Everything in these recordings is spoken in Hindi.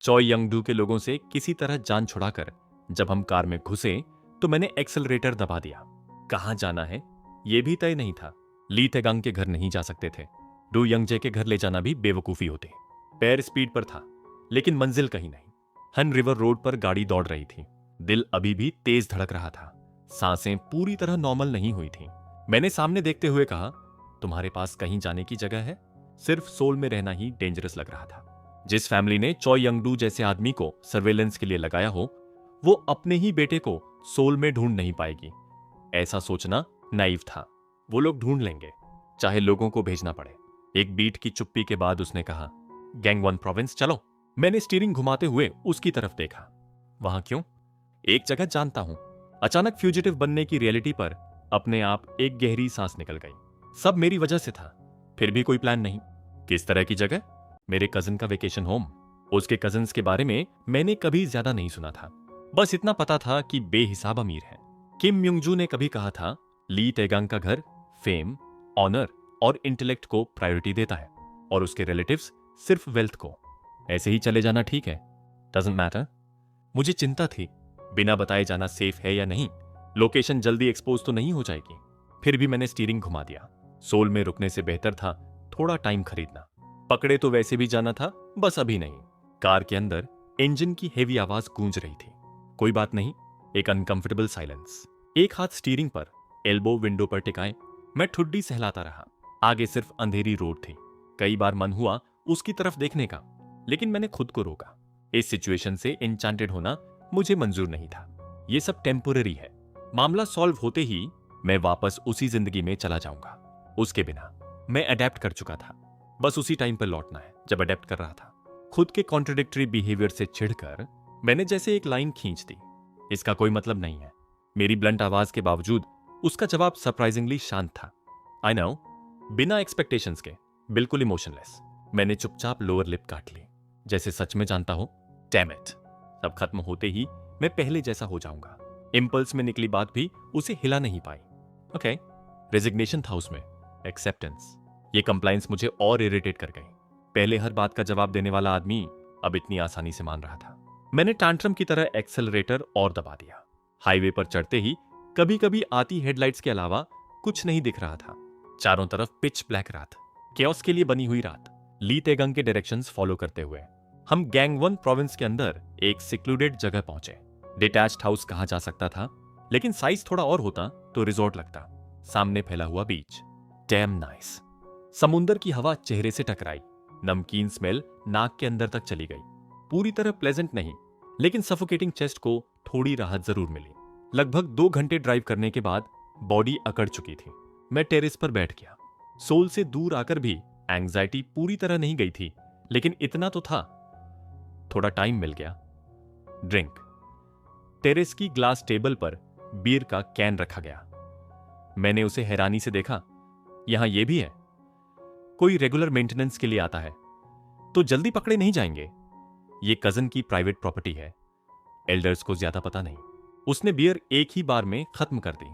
चॉय यंगडू के लोगों से किसी तरह जान छुड़ाकर जब हम कार में घुसे तो मैंने एक्सेलरेटर दबा दिया। कहां जाना है यह भी तय नहीं था। ली तेगांग के घर नहीं जा सकते थे। डू यंगजे के घर ले जाना भी बेवकूफी होती। पैर स्पीड पर था लेकिन मंजिल कहीं नहीं। हन रिवर रोड पर गाड़ी दौड़ रही थी। दिल अभी भी तेज धड़क रहा था। सांसें पूरी तरह नॉर्मल नहीं हुई थीं। मैंने सामने देखते हुए कहा, तुम्हारे पास कहीं जाने की जगह है? सिर्फ सोल में रहना ही डेंजरस लग रहा था। जिस फैमिली ने चॉय यंगडू जैसे आदमी को सर्वेलेंस के लिए लगाया हो, वो अपने ही बेटे को सोल में ढूंढ नहीं पाएगी। ऐसा सोचना नाइव था। वो लोग ढूंढ लेंगे, चाहे लोगों को भेजना पड़े। एक बीट की चुप्पी के बाद उसने कहा, गैंगवन प्रोविंस चलो। मैंने स्टीयरिंग घुमाते हुए उसकी तरफ देखा। वहां क्यों? एक जगह जानता हूं। अचानक फ्यूजिटिव बनने की रियलिटी पर अपने आप एक गहरी सांस निकल गई। सब मेरी वजह से था, फिर भी कोई प्लान नहीं। किस तरह की जगह? मेरे कजिन का वेकेशन होम। उसके कजिन्स के बारे में मैंने कभी ज्यादा नहीं सुना था। बस इतना पता था कि बेहिसाब अमीर है। किम म्युंगजू ने कभी कहा था, ली तेगांग का घर फेम, ऑनर और इंटेलेक्ट को प्रायोरिटी देता है और उसके रिलेटिव्स सिर्फ वेल्थ को। ऐसे ही चले जाना ठीक है, डजंट मैटर। मुझे चिंता थी, बिना बताए जाना सेफ है या नहीं, लोकेशन जल्दी एक्सपोज तो नहीं हो जाएगी। फिर भी मैंने स्टीयरिंग घुमा दिया। सोल में रुकने से बेहतर था थोड़ा टाइम खरीदना। पकड़े तो वैसे भी जाना था, बस अभी नहीं। कार के अंदर इंजन की हेवी आवाज गूंज रही थी। कोई बात नहीं, एक अनकंफर्टेबल साइलेंस। एक हाथ स्टीयरिंग पर, एल्बो विंडो पर टिकाए मैं ठुड्डी सहलाता रहा। आगे सिर्फ अंधेरी रोड थी। कई बार मन हुआ उसकी तरफ देखने का, लेकिन मैंने खुद को रोका। इस सिचुएशन से एन्चांटेड होना मुझे मंजूर नहीं था। यह सब टेम्पोररी है। मामला सॉल्व होते ही मैं वापस उसी जिंदगी में चला जाऊंगा। उसके बिना मैं अडेप्ट कर चुका था। बस उसी टाइम पर लौटना है जब अडेप्ट कर रहा था। खुद के कॉन्ट्रडिक्टरी बिहेवियर से चिढ़कर मैंने जैसे एक लाइन खींच दी, इसका कोई मतलब नहीं है। मेरी ब्लंट आवाज के बावजूद उसका जवाब सरप्राइजिंगली शांत था। आई नो, बिना एक्सपेक्टेशंस के, बिल्कुल इमोशनलेस। मैंने चुपचाप लोअर लिप काट ली, जैसे सच में जानता हूं, डैम इट, सब खत्म होते ही मैं पहले जैसा हो जाऊंगा। इंपल्स में निकली बात भी उसे हिला नहीं पाई। ओके, रेजिग्नेशन था उसमें, एक्सेप्टेंस। ये कंप्लायंस मुझे और इरिटेट कर गई। पहले हर बात का जवाब देने वाला आदमी अब इतनी आसानी से मान रहा था। मैंने टैंट्रम की तरह एक्सेलरेटर और दबा दिया। हाईवे पर चढ़ते ही कभी कभी आती हेडलाइट्स के अलावा कुछ नहीं दिख रहा था। चारों तरफ पिच ब्लैक रात, केओस के लिए बनी हुई रात। ली तेगंग के डायरेक्शंस फॉलो करते हुए हम गैंगवन प्रोविंस के अंदर एक सिक्लूडेड जगह पहुंचे। डिटैच्ड हाउस कहा जा सकता था, लेकिन साइज थोड़ा और होता तो रिजॉर्ट लगता। सामने फैला हुआ बीच, डैम नाइस। समुंदर की हवा चेहरे से टकराई। नमकीन स्मेल नाक के अंदर तक चली गई। पूरी तरह प्लेजेंट नहीं, लेकिन सफोकेटिंग चेस्ट को थोड़ी राहत जरूर मिली। लगभग 2 घंटे ड्राइव करने के बाद बॉडी अकड़ चुकी थी। मैं टेरेस पर बैठ गया। सोल से दूर आकर भी एंग्जाइटी पूरी तरह नहीं गई थी, लेकिन इतना तो था, थोड़ा टाइम मिल गया। ड्रिंक। टेरेस की ग्लास टेबल पर बियर का कैन रखा गया। मैंने उसे हैरानी से देखा। यहां यह भी है? कोई रेगुलर मेंटेनेंस के लिए आता है तो जल्दी पकड़े नहीं जाएंगे? ये कजन की प्राइवेट प्रॉपर्टी है, एल्डर्स को ज्यादा पता नहीं। उसने बियर एक ही बार में खत्म कर दी,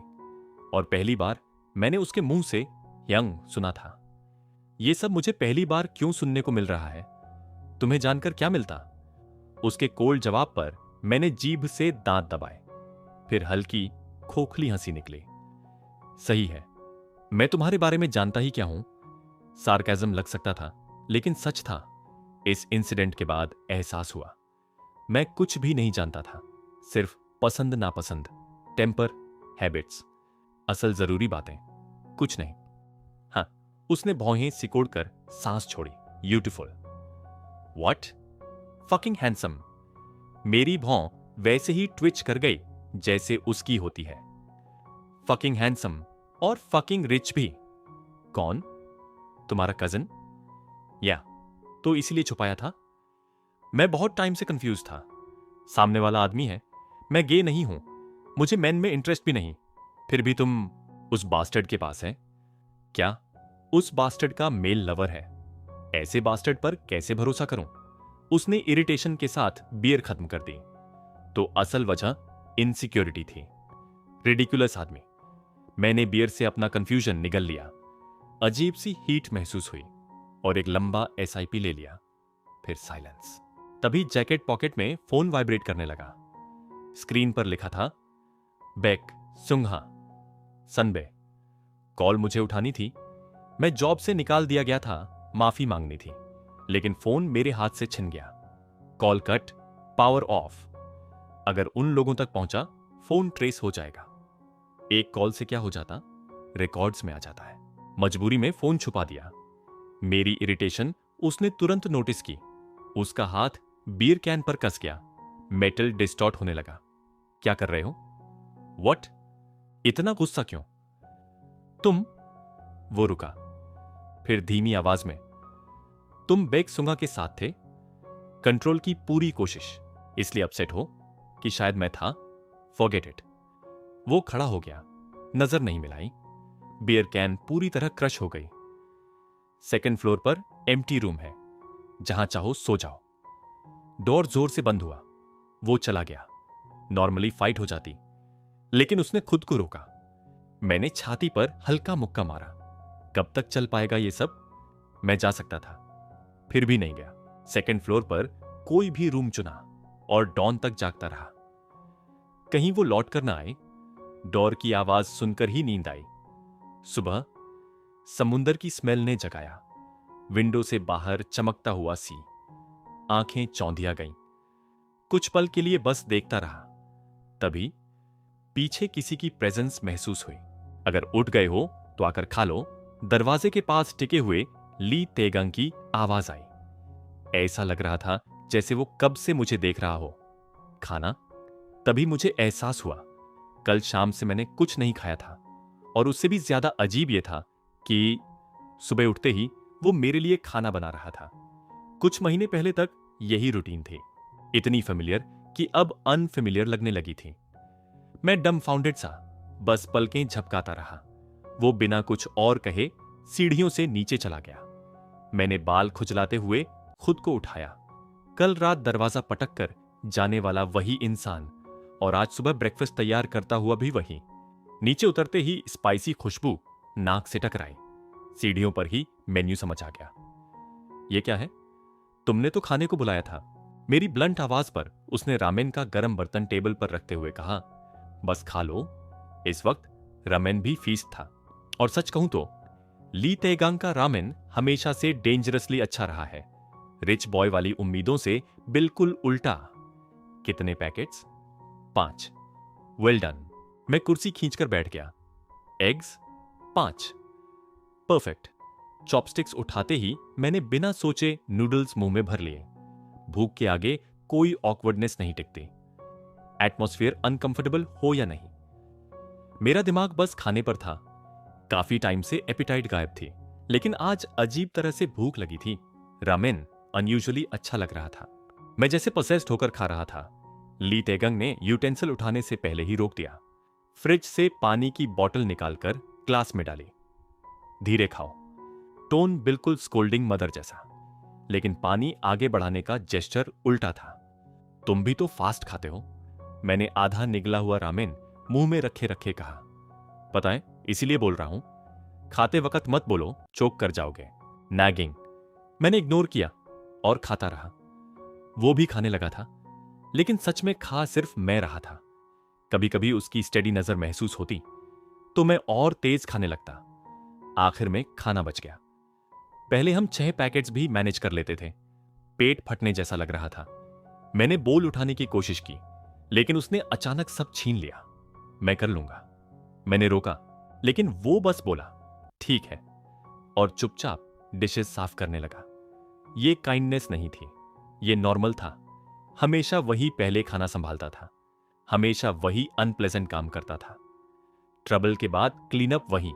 और पहली बार मैंने उसके मुंह से यंग सुना था। यह सब मुझे पहली बार क्यों सुनने को मिल रहा है? तुम्हें जानकर क्या मिलता? उसके कोल्ड जवाब पर मैंने जीभ से दांत दबाए। फिर हल्की खोखली हंसी निकली। सही है, मैं तुम्हारे बारे में जानता ही क्या हूं। सार्केज्म लग सकता था, लेकिन सच था। इस इंसिडेंट के बाद एहसास हुआ, मैं कुछ भी नहीं जानता था। सिर्फ पसंद नापसंद, टेम्पर, हैबिट्स, असल जरूरी बातें कुछ नहीं। हाँ, उसने भौहें सिकोड़कर सांस छोड़ी। ब्यूटीफुल। व्हाट? Fucking handsome. मेरी भौं वैसे ही ट्विच कर गई जैसे उसकी होती है। फकिंग हैंडसम और फकिंग रिच भी। कौन? तुम्हारा कजन? या तो इसीलिए छुपाया था? मैं बहुत टाइम से कंफ्यूज था। सामने वाला आदमी है, मैं गे नहीं हूं, मुझे मैन में इंटरेस्ट भी नहीं, फिर भी तुम उस बास्टर्ड के पास है। क्या उस बास्टर्ड का मेल लवर है? ऐसे बास्टर्ड पर कैसे भरोसा करूं? उसने इरिटेशन के साथ बियर खत्म कर दी। तो असल वजह इनसिक्योरिटी थी। रिडिकुलस आदमी। मैंने बियर से अपना कंफ्यूजन निगल लिया। अजीब सी हीट महसूस हुई और एक लंबा एसआईपी ले लिया। फिर साइलेंस। तभी जैकेट पॉकेट में फोन वाइब्रेट करने लगा। स्क्रीन पर लिखा था बेक सुंघा सनबे। कॉल मुझे उठानी थी। मैं जॉब से निकाल दिया गया था, माफी मांगनी थी, लेकिन फोन मेरे हाथ से छिन गया। Call cut, power of. अगर उन लोगों तक पहुंचा, फोन ट्रेस हो जाएगा। एक कॉल से क्या हो जाता, रिकॉर्ड्स में आ जाता है। मजबूरी में फोन छुपा दिया। मेरी इरिटेशन उसने तुरंत नोटिस की। उसका हाथ बीयर कैन पर कस गया। मेटल डिस्टॉर्ट होने लगा। क्या कर रहे हो? व्हाट? इतना गुस्सा क्यों? तुम। वो रुका, फिर धीमी आवाज में, तुम बेक सुंगा के साथ थे? कंट्रोल की पूरी कोशिश, इसलिए अपसेट हो कि शायद मैं था? Forget it. वो खड़ा हो गया, नजर नहीं मिलाई। बियर कैन पूरी तरह क्रश हो गई। सेकंड फ्लोर पर एम्प्टी रूम है, जहां चाहो सो जाओ। डोर जोर से बंद हुआ। वो चला गया। नॉर्मली फाइट हो जाती, लेकिन उसने खुद को रोका। मैंने छाती पर हल्का मुक्का मारा। कब तक चल पाएगा ये सब? मैं जा सकता था, फिर भी नहीं गया। सेकंड फ्लोर पर कोई भी रूम चुना और डॉन तक जागता रहा। कहीं वो लौट कर ना आए। डोर की आवाज सुनकर ही नींद आई। सुबह समुंदर की स्मेल ने जगाया। विंडो से बाहर चमकता हुआ सी। आंखें चौंधिया गईं। कुछ पल के लिए बस देखता रहा। तभी पीछे किसी की प्रेजेंस महसूस हुई। अगर उठ गए हो तो आकर खा लो। दरवाजे के पास टिके हुए ली तेगंग की आवाज आई। ऐसा लग रहा था जैसे वो कब से मुझे देख रहा हो। खाना? तभी मुझे एहसास हुआ, कल शाम से मैंने कुछ नहीं खाया था। और उससे भी ज्यादा अजीब यह था कि सुबह उठते ही वो मेरे लिए खाना बना रहा था। कुछ महीने पहले तक यही रूटीन थी, इतनी फेमिलियर कि अब अनफेमिलियर लगने लगी थी। मैं डम्फाउंडेड सा बस पलकें झपकाता रहा। वो बिना कुछ और कहे सीढ़ियों से नीचे चला गया। मैंने बाल खुजलाते हुए खुद को उठाया। कल रात दरवाजा पटक कर जाने वाला वही इंसान, और आज सुबह ब्रेकफास्ट तैयार करता हुआ भी वही। नीचे उतरते ही स्पाइसी खुशबू नाक से टकराई। सीढ़ियों पर ही मेन्यू समझ आ गया। ये क्या है? तुमने तो खाने को बुलाया था। मेरी ब्लंट आवाज पर उसने रामेन का गरम बर्तन टेबल पर रखते हुए कहा, बस खा लो। इस वक्त रामेन भी फीस्ट था। और सच कहूं तो ली तेगांग का रामेन हमेशा से डेंजरसली अच्छा रहा है। रिच बॉय वाली उम्मीदों से बिल्कुल उल्टा। कितने पैकेट्स? 5। Well done. मैं कुर्सी खींचकर बैठ गया। एग्स? 5। परफेक्ट। चॉपस्टिक्स उठाते ही मैंने बिना सोचे नूडल्स मुंह में भर लिए। भूख के आगे कोई ऑकवर्डनेस नहीं टिकती, एटमॉस्फेयर अनकंफर्टेबल हो या नहीं। मेरा दिमाग बस खाने पर था। काफी टाइम से एपिटाइट गायब थी, लेकिन आज अजीब तरह से भूख लगी थी। रामेन अनयूजुअली अच्छा लग रहा था। मैं जैसे पोसेस्ड होकर खा रहा था। ली तेगंग ने यूटेंसिल उठाने से पहले ही रोक दिया। फ्रिज से पानी की बोतल निकालकर ग्लास में डाली। धीरे खाओ। टोन बिल्कुल स्कोल्डिंग मदर जैसा, लेकिन पानी आगे बढ़ाने का जेस्चर उल्टा था। तुम भी तो फास्ट खाते हो। मैंने आधा निगला हुआ रामेन मुंह में रखे रखे कहा। पता है, इसीलिए बोल रहा हूं, खाते वक्त मत बोलो, चोक कर जाओगे। नैगिंग। मैंने इग्नोर किया और खाता रहा। वो भी खाने लगा था, लेकिन सच में खा सिर्फ मैं रहा था। कभी कभी उसकी स्टेडी नजर महसूस होती तो मैं और तेज खाने लगता। आखिर में खाना बच गया। पहले हम 6 पैकेट्स भी मैनेज कर लेते थे। पेट फटने जैसा लग रहा था। मैंने बोल उठाने की कोशिश की, लेकिन उसने अचानक सब छीन लिया। मैं कर लूंगा। मैंने रोका, लेकिन वो बस बोला ठीक है, और चुपचाप डिशेस साफ करने लगा। ये काइंडनेस नहीं थी, ये नॉर्मल था। हमेशा वही पहले खाना संभालता था, हमेशा वही अनप्लेजेंट काम करता था। ट्रबल के बाद क्लीन अप वही,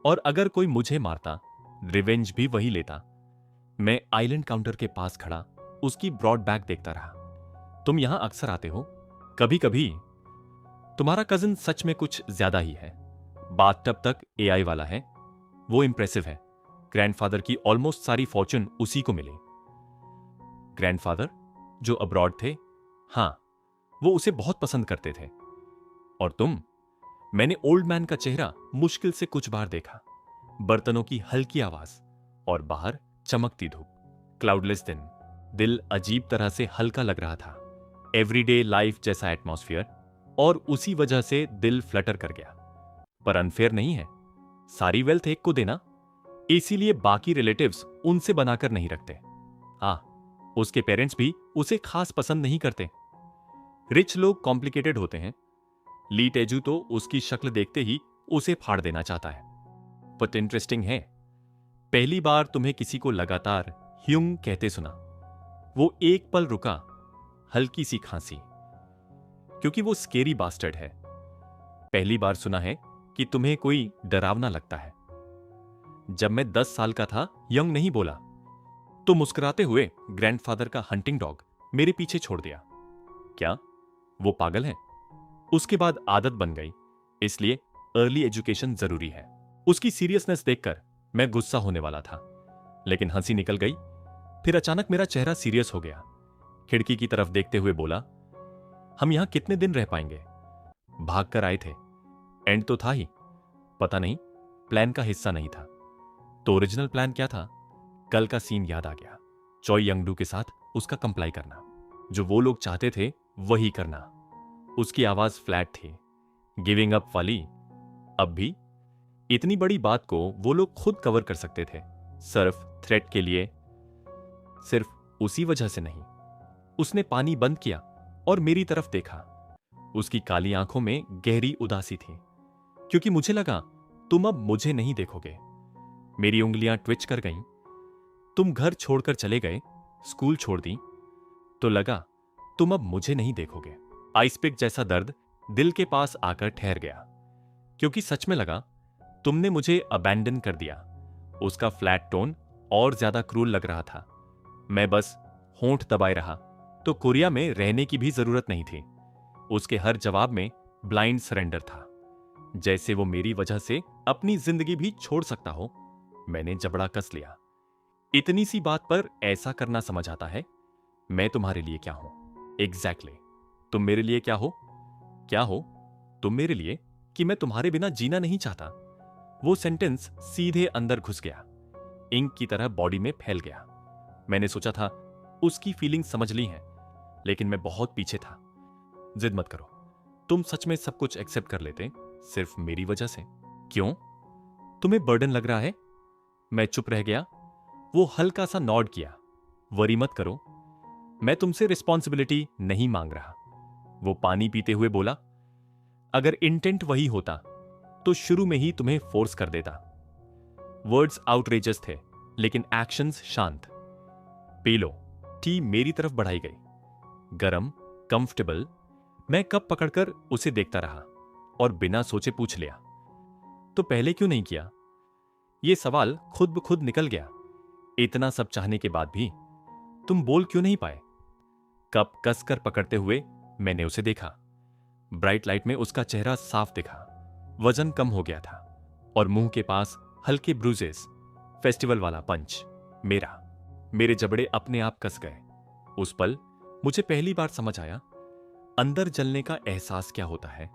और अगर कोई मुझे मारता, रिवेंज भी वही लेता। मैं आइलैंड काउंटर के पास खड़ा उसकी ब्रॉड बैक देखता रहा। तुम यहां अक्सर आते हो? कभी कभी। तुम्हारा कजिन सच में कुछ ज्यादा ही है। बाथटब तक एआई वाला है। वो इंप्रेसिव है। ग्रैंडफादर की ऑलमोस्ट सारी फॉर्चून उसी को मिली। ग्रैंडफादर जो अब्रॉड थे? हां, वो उसे बहुत पसंद करते थे। और तुम? मैंने ओल्ड मैन का चेहरा मुश्किल से कुछ बार देखा। बर्तनों की हल्की आवाज और बाहर चमकती धूप। क्लाउडलेस दिन, दिल अजीब तरह से हल्का लग रहा था, एवरीडे लाइफ जैसा एटमॉस्फेयर, और उसी वजह से दिल फ्लटर कर गया। पर अनफेयर नहीं है, सारी वेल्थ एक को देना, इसीलिए बाकी रिलेटिव्स उनसे बनाकर नहीं रखते। उसके पेरेंट्स भी उसे खास पसंद नहीं करते। रिच लोग कॉम्प्लिकेटेड होते हैं। ली तेजू तो उसकी शक्ल देखते ही उसे फाड़ देना चाहता है। बट इंटरेस्टिंग है, पहली बार तुम्हें किसी को लगातार ह्युंग कहते सुना। वो एक पल रुका, हल्की सी खांसी, क्योंकि वो स्केरी बास्टर्ड है। पहली बार सुना है कि तुम्हें कोई डरावना लगता है। जब मैं 10 साल का था, यंग नहीं बोला तो मुस्कुराते हुए ग्रैंडफादर का हंटिंग डॉग मेरे पीछे छोड़ दिया। क्या वो पागल है? उसके बाद आदत बन गई, इसलिए अर्ली एजुकेशन जरूरी है। उसकी सीरियसनेस देखकर मैं गुस्सा होने वाला था, लेकिन हंसी निकल गई। फिर अचानक मेरा चेहरा सीरियस हो गया। खिड़की की तरफ देखते हुए बोला, हम यहां कितने दिन रह पाएंगे? भागकर आए थे, एंड तो था ही। पता नहीं, प्लान का हिस्सा नहीं था। तो ओरिजिनल प्लान क्या था? कल का सीन याद आ गया। चॉय यंगडू के साथ उसका कंप्लाई करना, जो वो लोग चाहते थे वही करना। उसकी आवाज फ्लैट थी, गिविंग अप वाली। अब भी इतनी बड़ी बात को वो लोग खुद कवर कर सकते थे, सिर्फ थ्रेट के लिए। सिर्फ उसी वजह से नहीं। उसने पानी बंद किया और मेरी तरफ देखा। उसकी काली आंखों में गहरी उदासी थी, क्योंकि मुझे लगा तुम अब मुझे नहीं देखोगे। मेरी उंगलियां ट्विच कर गईं। तुम घर छोड़कर चले गए, स्कूल छोड़ दी, तो लगा तुम अब मुझे नहीं देखोगे। आइसपिक जैसा दर्द दिल के पास आकर ठहर गया, क्योंकि सच में लगा तुमने मुझे अबैंडन कर दिया। उसका फ्लैट टोन और ज्यादा क्रूर लग रहा था। मैं बस होंठ दबाए रहा, तो कोरिया में रहने की भी जरूरत नहीं थी। उसके हर जवाब में ब्लाइंड सरेंडर था, जैसे वो मेरी वजह से अपनी जिंदगी भी छोड़ सकता हो। मैंने जबड़ा कस लिया। इतनी सी बात पर ऐसा करना समझ आता है? मैं तुम्हारे लिए क्या हूं? एग्जैक्टली तुम मेरे लिए क्या हो? क्या हो तुम मेरे लिए कि मैं तुम्हारे बिना जीना नहीं चाहता? वो सेंटेंस सीधे अंदर घुस गया, इंक की तरह बॉडी में फैल गया। मैंने सोचा था उसकी फीलिंग समझ ली है, लेकिन मैं बहुत पीछे था। जिद मत करो, तुम सच में सब कुछ एक्सेप्ट कर लेते सिर्फ मेरी वजह से। क्यों? तुम्हें बर्डन लग रहा है? मैं चुप रह गया। वो हल्का सा नॉड किया। वरी मत करो, मैं तुमसे रिस्पॉन्सिबिलिटी नहीं मांग रहा। वो पानी पीते हुए बोला, अगर इंटेंट वही होता तो शुरू में ही तुम्हें फोर्स कर देता। वर्ड्स आउटरेजस थे, लेकिन एक्शंस शांत। P low. टी मेरी तरफ बढ़ाई गई, गरम, कंफर्टेबल। मैं कप पकड़कर उसे देखता रहा और बिना सोचे पूछ लिया, तो पहले क्यों नहीं किया? यह सवाल खुद ब खुद निकल गया। इतना सब चाहने के बाद भी तुम बोल क्यों नहीं पाए? कप कसकर पकड़ते हुए मैंने उसे देखा। ब्राइट लाइट में उसका चेहरा साफ दिखा। वजन कम हो गया था और मुंह के पास हल्के ब्रूजेस, फेस्टिवल वाला पंच। मेरे जबड़े अपने आप कस गए। उस पल मुझे पहली बार समझ आया अंदर जलने का एहसास क्या होता है।